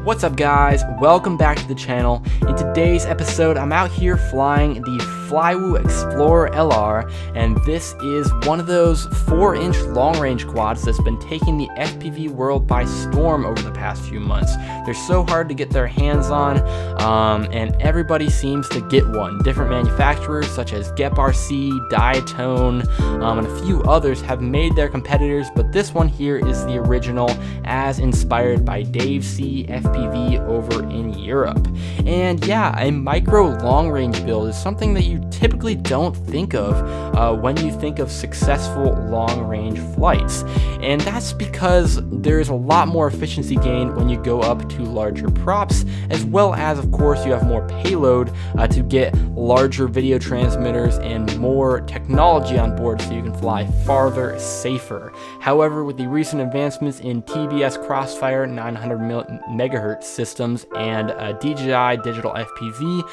What's up guys, welcome back to the channel. In today's episode, I'm out here flying the Flywoo Explorer LR, and this is one of those 4-inch long-range quads that's been taking the FPV world by storm over the past few months. They're so hard to get their hands on, and everybody seems to get one. Different manufacturers such as GepRC, Diatone, and a few others have made their competitors, but this one here is the original, as inspired by Dave C. FPV over in Europe. And yeah, a micro long-range build is something that you typically don't think of when you think of successful long-range flights, and that's because there's a lot more efficiency gain when you go up to larger props, as well as of course you have more payload to get larger video transmitters and more technology on board so you can fly farther, safer. However, with the recent advancements in TBS Crossfire 900 megahertz systems and DJI digital FPV,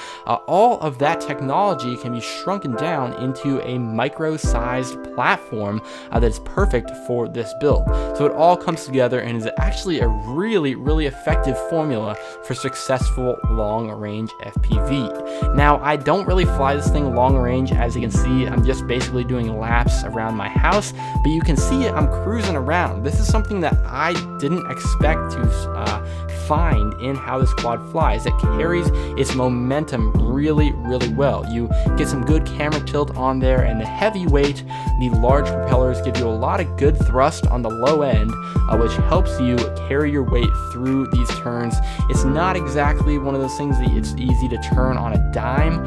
all of that technology can be shrunken down into a micro-sized platform that's perfect for this build. So it all comes together and is actually a really effective formula for successful long-range FPV. Now, I don't really fly this thing long-range. As you can see, I'm just basically doing laps around my house, but you can see I'm cruising around. This is something that I didn't expect to find in how this quad flies. It carries its momentum really well. You get some good camera tilt on there, and the heavy weight, the large propellers give you a lot of good thrust on the low end, which helps you carry your weight through these turns. It's not exactly one of those things that it's easy to turn on a dime,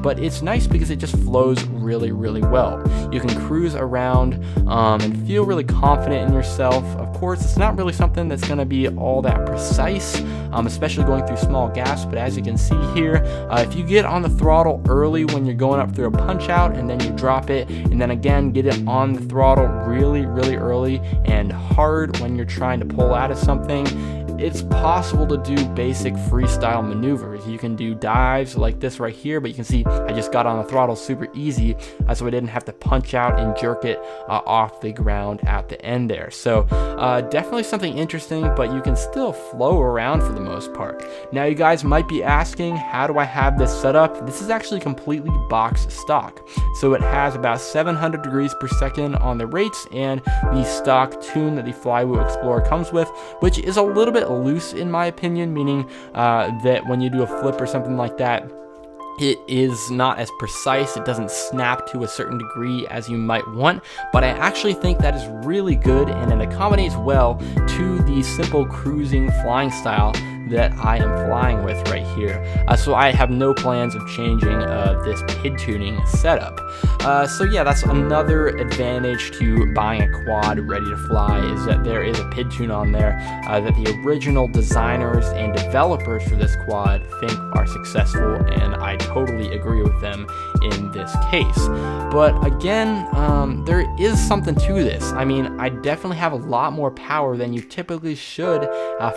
but it's nice because it just flows really well. You can cruise around and feel really confident in yourself. Of course, it's not really something that's going to be all that precise, especially going through small gaps, but as you can see here, if you get on the throttle early when you're going up through a punch out, and then you drop it, and then again get it on the throttle really early and hard when you're trying to pull out of something, it's possible to do basic freestyle maneuvers. You can do dives like this right here, but you can see I just got on the throttle super easy, so I didn't have to punch out and jerk it off the ground at the end there. So definitely something interesting, but you can still flow around for the most part. Now you guys might be asking, how do I have this set up? This is actually completely box stock. So it has about 700 degrees per second on the rates and the stock tune that the Flywoo Explorer comes with, which is a little bit loose in my opinion, meaning that when you do a flip or something like that, it is not as precise. It doesn't snap to a certain degree as you might want, but I actually think that is really good, and it accommodates well to the simple cruising flying style that I am flying with right here. So I have no plans of changing this PID tuning setup. So yeah, that's another advantage to buying a quad ready to fly, is that there is a PID tune on there that the original designers and developers for this quad think are successful, and I totally agree with them in this case. But again, there is something to this. I mean, I definitely have a lot more power than you typically should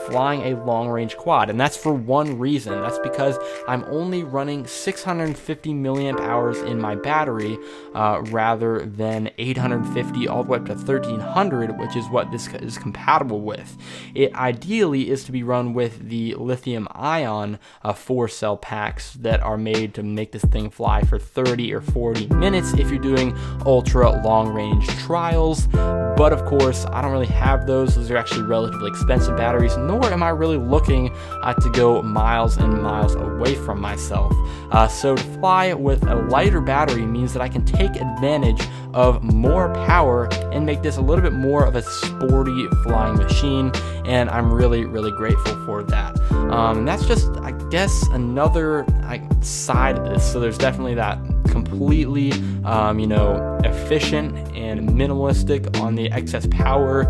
flying a long-range quad, and that's for one reason. That's because I'm only running 650 milliamp hours in my battery rather than 850 all the way up to 1300, which is what this is compatible with. It ideally is to be run with the lithium ion 4-cell packs that are made to make this thing fly for 30 or 40 minutes if you're doing ultra long range trials. But of course, I don't really have those. Those are actually relatively expensive batteries, nor am I really looking to go miles and miles away from myself. So to fly with a lighter battery means that I can take advantage of more power and make this a little bit more of a sporty flying machine, and I'm really grateful for that. And that's just, I guess, another side of this. So there's definitely that completely efficient and minimalistic on the excess power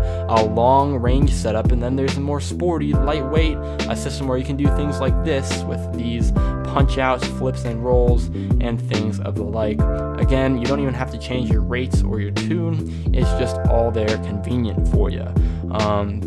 long range setup, and then there's a more sporty lightweight system where you can do things like this with these punch outs, flips and rolls, and things of the like. Again, you don't even have to change your rates or your tune. It's just all there convenient for you.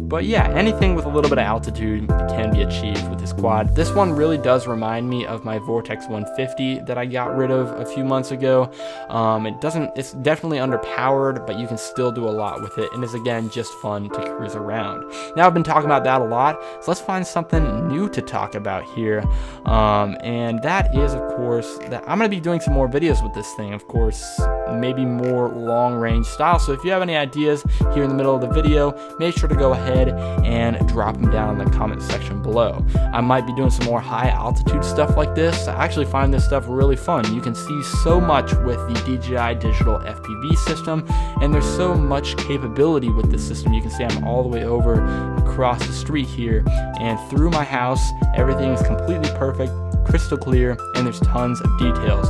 But yeah, anything with a little bit of altitude can be achieved with this quad. This one really does remind me of my Vortex 150 that I got rid of a few months ago. It's definitely underpowered, but you can still do a lot with it, and is again just fun to cruise around. Now I've been talking about that a lot, so let's find something new to talk about here, and that is, of course, that I'm going to be doing some more videos with this thing, of course, maybe more long-range style. So if you have any ideas here in the middle of the video, make sure to go ahead and drop them down in the comment section below. I might be doing some more high altitude stuff like this. I actually find this stuff really fun. You can see so much with the DJI digital FPV system, and there's so much capability with this system. You can see I'm all the way over across the street here, and through my house, everything is completely perfect, crystal clear, and there's tons of details.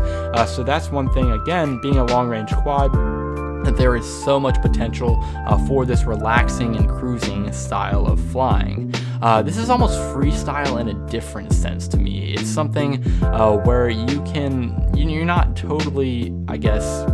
So that's one thing, again, being a long-range quad, that there is so much potential for this relaxing and cruising style of flying. This is almost freestyle in a different sense to me. It's something where you're not totally, I guess,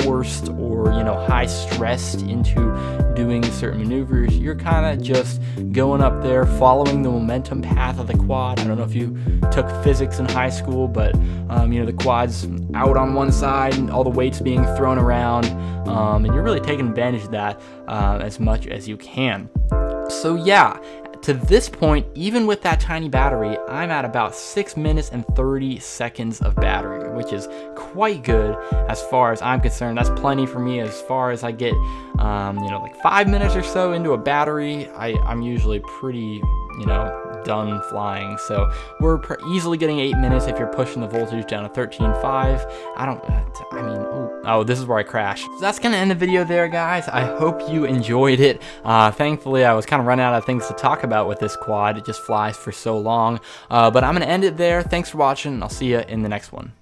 forced or, high stressed into doing certain maneuvers. You're kind of just going up there, following the momentum path of the quad. I don't know if you took physics in high school, but the quad's out on one side and all the weight's being thrown around, and you're really taking advantage of that as much as you can. So yeah, to this point, even with that tiny battery, I'm at about 6 minutes and 30 seconds of battery, which is quite good as far as I'm concerned. That's plenty for me. As far as I get, like 5 minutes or so into a battery, I'm usually pretty, done flying. So we're easily getting 8 minutes if you're pushing the voltage down to 13.5. Oh, this is where I crashed. So that's gonna end the video there, guys. I hope you enjoyed it. Thankfully, I was kind of running out of things to talk about with this quad. It just flies for so long. But I'm gonna end it there. Thanks for watching, and I'll see you in the next one.